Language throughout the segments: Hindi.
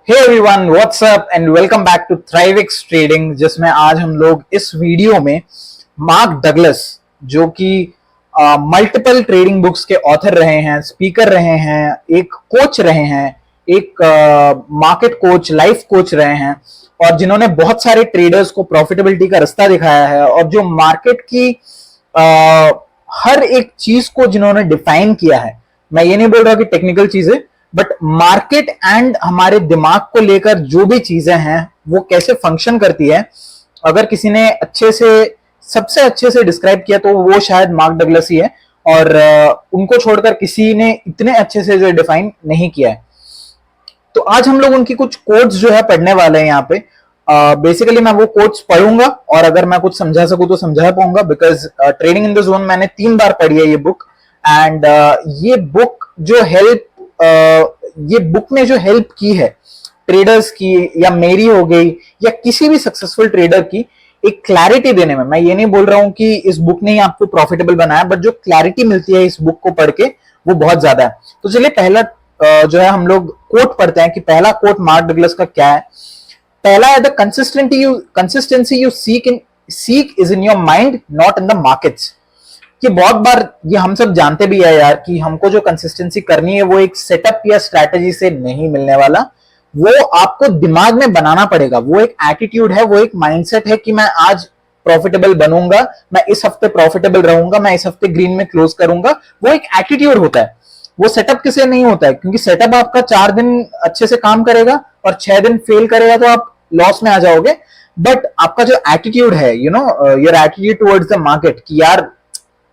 Hey everyone, what's up and welcome back to Thrivix trading, जिसमें आज हम लोग इस वीडियो में मार्क डगलस, जो कि मल्टीपल ट्रेडिंग बुक्स के ऑथर रहे हैं, स्पीकर रहे हैं, एक कोच रहे हैं, एक मार्केट कोच, लाइफ कोच रहे हैं, और जिन्होंने बहुत सारे ट्रेडर्स को प्रॉफिटेबिलिटी का रास्ता दिखाया है, और जो मार्केट की हर एक चीज को जिन्होंने डिफाइन किया है। मैं ये नहीं बोल रहा कि टेक्निकल चीजें, बट मार्केट एंड हमारे दिमाग को लेकर जो भी चीजें हैं वो कैसे फंक्शन करती है, अगर किसी ने अच्छे से, सबसे अच्छे से डिस्क्राइब किया तो वो शायद मार्क डगलस ही है, और उनको छोड़कर किसी ने इतने अच्छे से जो डिफाइन नहीं किया है। तो आज हम लोग उनकी कुछ कोट्स जो है पढ़ने वाले हैं यहाँ पे। बेसिकली मैं वो कोट्स पढ़ूंगा, और अगर मैं कुछ समझा सकूं तो समझा पाऊंगा, because trading in the zone मैंने 3 बार पढ़ी है ये बुक। एंड ये बुक जो ये बुक ने जो हेल्प की है ट्रेडर्स की, या मेरी हो गई, या किसी भी सक्सेसफुल ट्रेडर की, एक क्लैरिटी देने में। मैं ये नहीं बोल रहा हूं कि इस बुक ने ही आपको प्रॉफिटेबल बनाया, बट जो क्लैरिटी मिलती है इस बुक को पढ़ के वो बहुत ज्यादा है। तो चलिए पहला जो है हम लोग कोट पढ़ते हैं कि पहला कोट मार्क डगलस का क्या है। पहला है, the consistency you seek is in your mind, not in the markets. कि बहुत बार ये हम सब जानते भी है यार कि हमको जो कंसिस्टेंसी करनी है वो एक सेटअप या स्ट्रैटेजी से नहीं मिलने वाला, वो आपको दिमाग में बनाना पड़ेगा। वो एक एटीट्यूड है, वो एक माइंडसेट है कि मैं आज प्रॉफिटेबल बनूंगा, मैं इस हफ्ते प्रॉफिटेबल रहूंगा, मैं इस हफ्ते ग्रीन में क्लोज करूंगा। वो एक एटीट्यूड होता है, वो सेटअप किसे नहीं होता है, क्योंकि सेटअप आपका 4 दिन अच्छे से काम करेगा और 6 दिन फेल करेगा तो आप लॉस में आ जाओगे। बट आपका जो एटीट्यूड है, your attitude towards the market, कि यार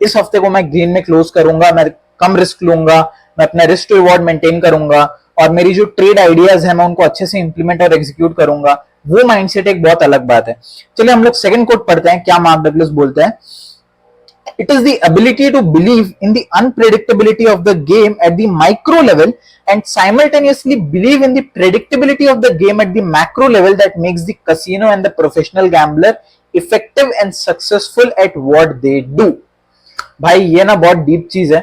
इस हफ्ते को मैं ग्रीन में क्लोज करूंगा, मैं कम रिस्क लूंगा, मैं अपना रिस्क टू रिवॉर्ड मेंटेन करूंगा, और मेरी जो ट्रेड आइडियाज है मैं उनको अच्छे से इंप्लीमेंट और एग्जीक्यूट करूंगा। वो माइंडसेट एक बहुत अलग बात है। चलिए हम लोग सेकंड कोट पढ़ते हैं, क्या मार्क डगलस बोलते हैं। It is the ability to believe in the unpredictability of the game at the micro level and simultaneously believe in the predictability of the game at the macro level that makes the casino and the professional gambler effective and successful at what they do। भाई ये ना बहुत डीप चीज है,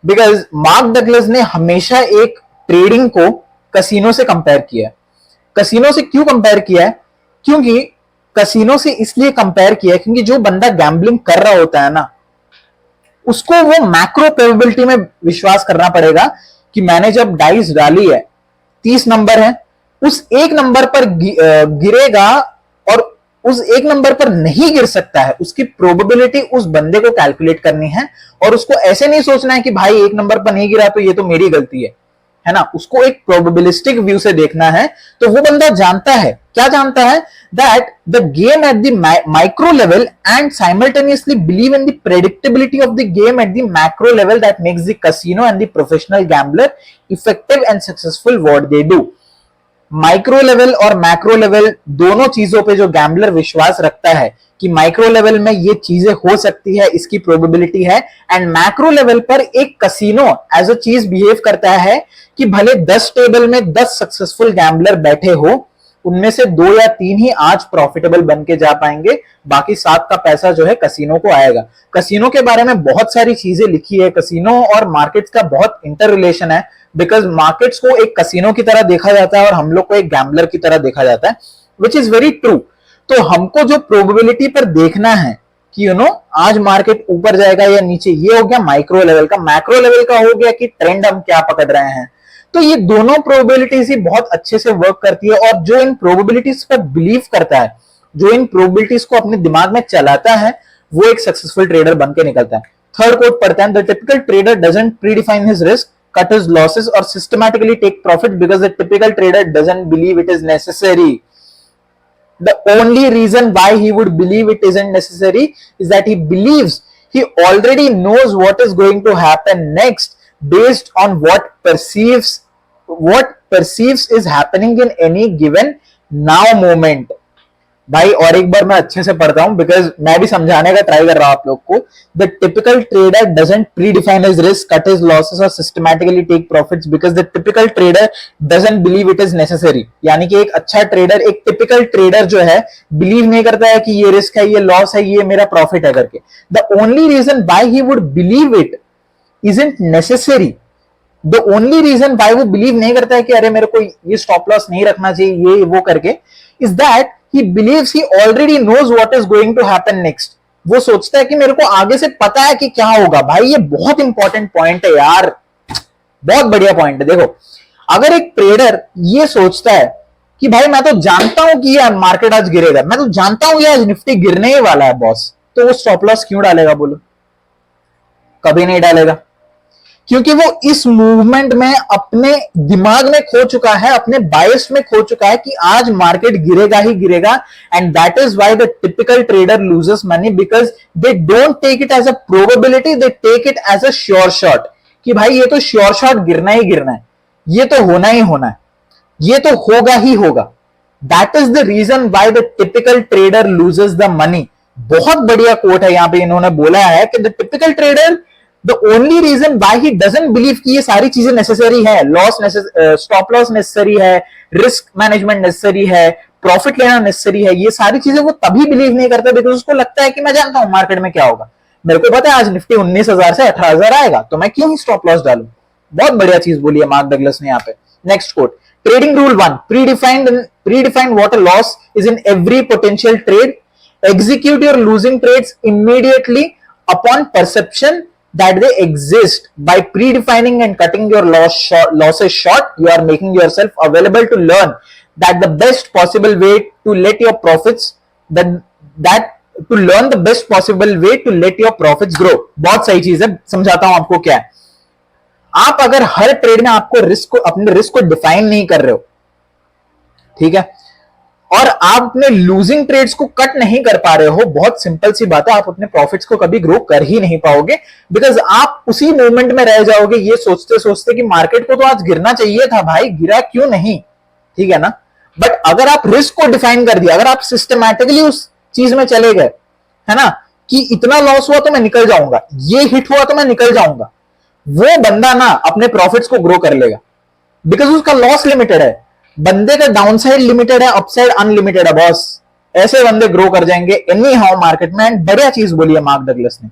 बिकॉज मार्क डगलस ने हमेशा एक ट्रेडिंग को कसिनो से कंपेयर किया है। कसिनो से क्यों कंपेयर किया है? क्योंकि कसिनो से इसलिए कंपेयर किया है क्योंकि जो बंदा गैम्बलिंग कर रहा होता है ना, उसको वो मैक्रो प्रोबेबिलिटी में विश्वास करना पड़ेगा कि मैंने जब डाइस डाली है, 30 नंबर है, उस एक नंबर पर गिरेगा और उस एक नंबर पर नहीं गिर सकता है, उसकी प्रोबेबिलिटी उस बंदे को कैलकुलेट करनी है। और उसको ऐसे नहीं सोचना है कि भाई एक नंबर पर नहीं गिरा तो ये तो मेरी गलती है ना। उसको एक प्रोबेबिलिस्टिक व्यू से देखना है। तो वो बंदा जानता है, क्या जानता है, that the game at the micro level and simultaneously believe in the predictability of the game at the macro level that makes the casino and the professional gambler effective and successful what they do. Micro level और मैक्रो लेवल दोनों चीजों पे जो गैम्बलर विश्वास रखता है कि माइक्रो लेवल में ये चीजें हो सकती है, इसकी प्रोबेबिलिटी है, एंड मैक्रो लेवल पर एक कसिनो एज अ चीज बिहेव करता है कि भले 10 टेबल में 10 सक्सेसफुल गैम्बलर बैठे हो, उनमें से 2 या 3 ही आज प्रॉफिटेबल बन के जा पाएंगे, बाकी 7 का पैसा जो है कसिनो को आएगा। कसिनो के बारे में बहुत सारी चीजें लिखी है। कसिनो और मार्केट्स का बहुत इंटर रिलेशन है, बिकॉज मार्केट्स को एक कसिनो की तरह देखा जाता है और हम लोग को एक गैम्बलर की तरह देखा जाता है, विच इज वेरी ट्रू। तो हमको जो प्रोबेबिलिटी पर देखना है कि आज मार्केट ऊपर जाएगा या नीचे, ये हो गया माइक्रो लेवल का। मैक्रो लेवल का हो गया कि ट्रेंड हम क्या पकड़ रहे हैं। तो ये दोनों प्रोबेबिलिटीज ही बहुत अच्छे से वर्क करती है, और जो इन प्रोबेबिलिटीज पर बिलीव करता है, जो इन प्रोबेबिलिटीज को अपने दिमाग में चलाता है, वो एक सक्सेसफुल ट्रेडर बन के निकलता है। थर्ड कोट पढ़ते हैं, the typical trader doesn't predefine his risk, cut his losses or systematically take profit because the typical trader doesn't believe it is necessary. The only reason why he would believe it isn't necessary is that he believes he already knows what is going to happen next based on what perceives is happening in any given now moment। भाई और एक बार मैं अच्छे से पढ़ता हूं, बिकॉज मैं भी समझाने का ट्राई कर रहा हूं आप लोग को। The typical trader doesn't predefine his risk, cut his losses और systematically take profits because the typical trader doesn't believe it is necessary. यानी कि एक अच्छा ट्रेडर, एक टिपिकल ट्रेडर जो है, बिलीव नहीं करता है कि ये रिस्क है, ये लॉस है, ये मेरा प्रॉफिट है करके। The only reason why he would believe it isn't necessary, the only reason why वो बिलीव नहीं करता है कि अरे मेरे को ये स्टॉप लॉस नहीं रखना चाहिए ये वो करके, is that he believes he already knows what is going to happen next. वो सोचता है कि मेरे को आगे से पता है कि क्या होगा। भाई ये बहुत इंपॉर्टेंट पॉइंट है यार, बहुत बढ़िया पॉइंट है। देखो अगर एक ट्रेडर ये सोचता है कि भाई मैं तो जानता हूं कि ये मार्केट आज गिरेगा, मैं तो जानता हूं ये आज निफ्टी गिरने ही वाला है बॉस, तो वो स्टॉप लॉस क्यों डालेगा बोलो? कभी नहीं डालेगा, क्योंकि वो इस मूवमेंट में अपने दिमाग में खो चुका है, अपने बायस में खो चुका है कि आज मार्केट गिरेगा ही गिरेगा। And that is why the typical trader loses money, because they don't take it as a probability, they take it as a sure shot कि भाई ये तो श्योर शॉट गिरना ही गिरना है, ये तो होना ही होना है, ये तो होगा ही होगा। That is the reason why the typical trader loses the money. बहुत बढ़िया कोट है यहां पे, इन्होंने बोला है कि the typical trader the only reason why he doesn't believe कि ये सारी चीजें नेसेसरी है, स्टॉप लॉस नेसेसरी है, रिस्क मैनेजमेंट नेसेसरी है, प्रॉफिट लेना नेसेसरी है, ये सारी चीजें वो तभी बिलीव नहीं करता बिकॉज उसको लगता है कि मैं जानता हूं मार्केट में क्या होगा, मेरे को पता है आज निफ्टी 19,000 से 18,000 आएगा, तो मैं क्यों ही स्टॉप लॉस डालूं। बहुत बढ़िया चीज बोली है मार्क डगलस ने यहाँ पे। Next quote, trading rule 1, predefined what a loss is in every potential trade. Execute your losing trades immediately upon perception that they exist. By predefining and cutting your losses short, you are making yourself available to learn that the best possible way to let your profits to learn the best possible way to let your profits grow. बहुत सही चीज है, समझाता हूं आपको क्या है। आप अगर हर ट्रेड में आपको अपने रिस्क को डिफाइन नहीं कर रहे हो, ठीक है, और आप अपने लूजिंग ट्रेड्स को कट नहीं कर पा रहे हो, बहुत सिंपल सी बात है, आप अपने प्रॉफिट्स को कभी ग्रो कर ही नहीं पाओगे, बिकॉज आप उसी मूवमेंट में रह जाओगे ये सोचते सोचते कि मार्केट को तो आज गिरना चाहिए था भाई, गिरा क्यों नहीं, ठीक है ना। बट अगर आप रिस्क को डिफाइन कर दिया, अगर आप सिस्टमैटिकली उस चीज में चले गए, है ना, कि इतना लॉस हुआ तो मैं निकल जाऊंगा, ये हिट हुआ तो मैं निकल जाऊंगा, वो बंदा ना अपने प्रॉफिट्स को ग्रो कर लेगा, बिकॉज उसका लॉस लिमिटेड है, बंदे का डाउनसाइड लिमिटेड है, अपसाइड अनलिमिटेड है बॉस। ऐसे बंदे ग्रो कर जाएंगे एनी हाउ मार्केट में। एंड बढ़िया चीज बोली है मार्क डगलस ने,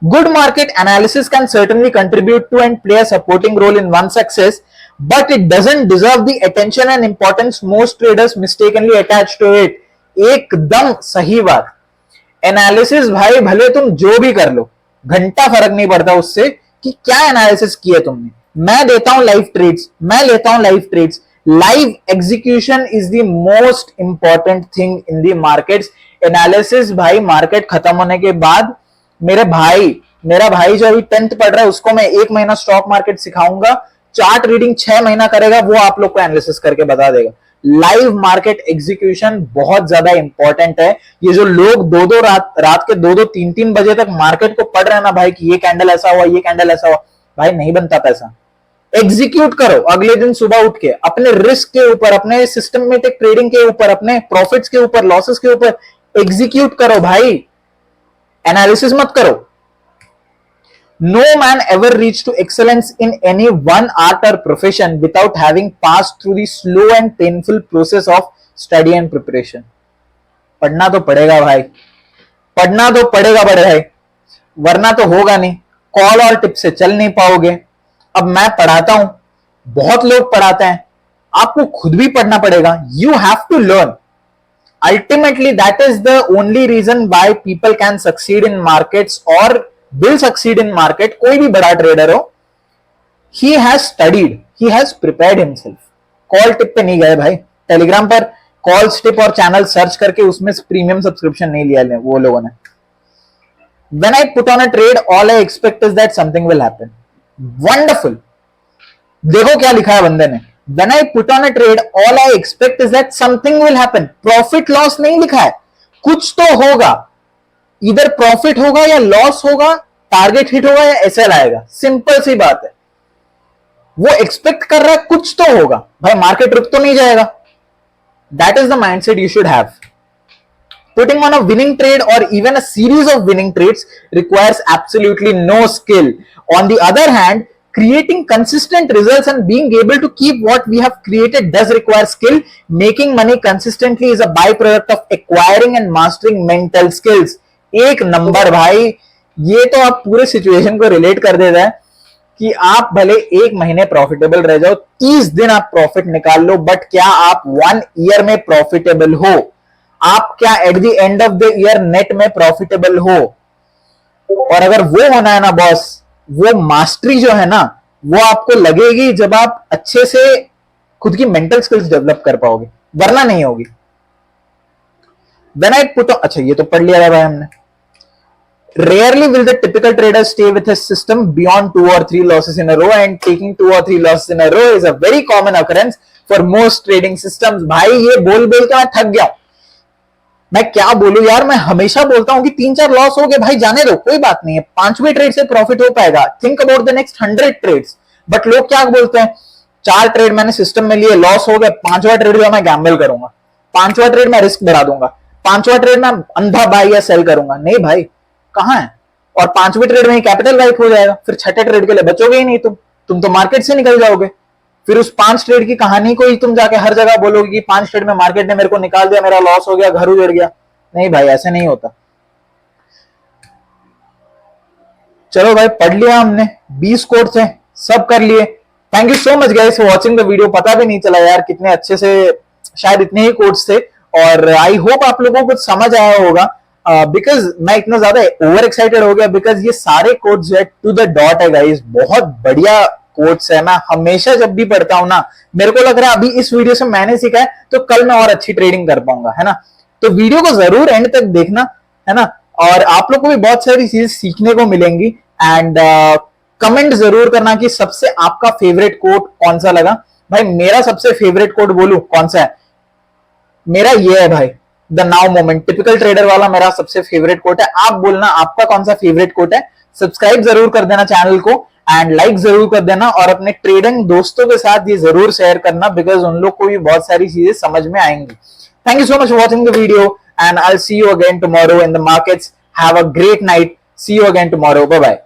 good market analysis can certainly contribute to and play a supporting role in one success, but it doesn't deserve the attention and importance most traders mistakenly attach to it. एकदम सही बात। एनालिसिस भाई भले तुम जो भी कर लो, घंटा फर्क नहीं पड़ता उससे कि क्या एनालिसिस किया तुमने। मैं देता हूं लाइव ट्रेड्स, मैं लेता हूं live trades. Live execution is the most important thing in the markets. Analysis भाई मार्केट खत्म होने के बाद मेरा भाई जो अभी 10th पढ़ रहा है उसको मैं 1 महीना स्टॉक मार्केट सिखाऊंगा, चार्ट रीडिंग 6 महीना करेगा, वो आप लोग को एनालिसिस करके बता देगा। लाइव मार्केट एग्जीक्यूशन बहुत ज्यादा इंपॉर्टेंट है। ये जो लोग दो रात के 2-3 बजे तक मार्केट को पढ़ रहे हैं ना भाई कि ये कैंडल ऐसा हुआ, ये कैंडल ऐसा हुआ, भाई नहीं बनता पैसा। एग्जीक्यूट करो अगले दिन सुबह उठ के, अपने रिस्क के ऊपर, अपने सिस्टमेटिक ट्रेडिंग के ऊपर, अपने प्रॉफिट्स के ऊपर, लॉसेस के ऊपर एग्जीक्यूट करो भाई, एनालिसिस मत करो। No man ever reached to excellence in any one art or profession without having passed through the slow and painful process of study and preparation. पढ़ना तो पड़ेगा भाई, पढ़ना तो पड़ेगा बड़े भाई, वरना तो होगा नहीं, कॉल और टिप से चल नहीं पाओगे। अब मैं पढ़ाता हूं, बहुत लोग पढ़ाते हैं, आपको खुद भी पढ़ना पड़ेगा। You have to learn. Ultimately, that is the only reason why people can succeed in markets or will succeed in market। कोई भी बड़ा ट्रेडर हो, he has studied, he has prepared himself। Call tip पे नहीं गए भाई, टेलीग्राम पर कॉल टिप और चैनल सर्च करके उसमें प्रीमियम सब्सक्रिप्शन नहीं लिया वो लोगों ने। When I put on a trade, all I expect is that something will happen। Wonderful। देखो क्या लिखा है बंदे ने, When I put on a trade, all I expect is that something will happen। Profit loss नहीं लिखा है, कुछ तो होगा, इधर प्रॉफिट होगा या लॉस होगा, टारगेट हिट होगा या एसएल आएगा, सिंपल सी बात है। वो एक्सपेक्ट कर रहा है कुछ तो होगा भाई, मार्केट रुक तो नहीं जाएगा। That is the mindset you should have. Putting on a winning trade or even a series of winning trades requires absolutely no skill. On the other hand, creating consistent results and being able to keep what we have created does require skill. Making money consistently is a byproduct of acquiring and mastering mental skills। एक नंबर भाई, ये तो आप पूरे सिचुएशन को रिलेट कर देता है। कि आप भले एक महीने प्रॉफिटेबल रह जाओ, 30 दिन आप प्रॉफिट निकाल लो, बट क्या आप 1 ईयर में प्रॉफिटेबल हो? आप क्या at the end of the year net में प्रॉफिटेबल हो? और अगर वो होना है ना बॉस, वो मास्टरी जो है ना, वो आपको लगेगी जब आप अच्छे से खुद की मेंटल स्किल्स डेवलप कर पाओगे, वरना नहीं होगी। When I put on, अच्छा ये तो पढ़ लिया था भाई हमने। Rarely will the typical trader stay with his system beyond 2 or 3 losses in a row, and taking 2 or 3 losses in a row is a very common occurrence for most trading systems। भाई ये बोल बोल के मैं थक गया हूं, मैं क्या बोलूं यार। मैं हमेशा बोलता हूं कि 3-4 लॉस हो गए भाई, जाने दो, कोई बात नहीं है, 5वें ट्रेड से प्रॉफिट हो पाएगा। Think about the next 100 trades. But लोग क्या बोलते हैं, 4 ट्रेड मैंने सिस्टम में लिए, लॉस हो गए, 5वां ट्रेड जो मैं गैम्बल करूंगा, 5वां ट्रेड में रिस्क बढ़ा दूंगा, 5वां ट्रेड में अंधा बाई या सेल करूंगा। नहीं भाई, कहां है? और 5वें ट्रेड में ही कैपिटल वाइट हो जाएगा, फिर 6ठे ट्रेड के लिए बचोगे ही नहीं तुम तो मार्केट से निकल जाओगे। फिर उस 5 ट्रेड की कहानी को ही तुम जाके हर जगह बोलोगे कि 5 ट्रेड में मार्केट ने मेरे को निकाल दिया, मेरा लॉस हो गया, घर उजड़ गया। नहीं भाई, ऐसे नहीं होता। चलो भाई, पढ़ लिया हमने, 20 कोड्स हैं, सब कर लिए। Thank you so much guys for watching the video. पता भी नहीं चला यार कितने अच्छे से, शायद इतने ही कोड्स थे, और आई होप आप लोगों को कुछ समझ आया होगा। बिकॉज मैं इतना ज्यादा ओवर एक्साइटेड हो गया, बिकॉज ये सारे कोड्स जो है टू द डॉट है गाइस, बहुत बढ़िया कोड्स है। मैं हमेशा जब भी पढ़ता हूं ना, मेरे को लग रहा है अभी इस वीडियो से मैंने सीखा है तो कल मैं और अच्छी ट्रेडिंग कर पाऊंगा, है ना। तो वीडियो को जरूर एंड तक देखना, है ना, और आप लोग को भी बहुत सारी चीजें सीखने को मिलेंगी। एंड कमेंट जरूर करना कि सबसे आपका फेवरेट कोड कौन सा लगा। भाई मेरा सबसे फेवरेट कोड बोलूं कौन सा है? मेरा ये है भाई, the now moment, typical trader वाला मेरा सबसे फेवरेट कोट है। आप बोलना आपका कौन सा फेवरेट कोट है। सब्सक्राइब जरूर कर देना चैनल को, एंड लाइक जरूर कर देना, और अपने ट्रेडिंग दोस्तों के साथ ये जरूर शेयर करना, बिकॉज उन लोग को भी बहुत सारी चीजें समझ में आएंगी। Thank you so much for watching the video, and I will see you again tomorrow in the markets. Have a great night, see you again tomorrow, bye bye.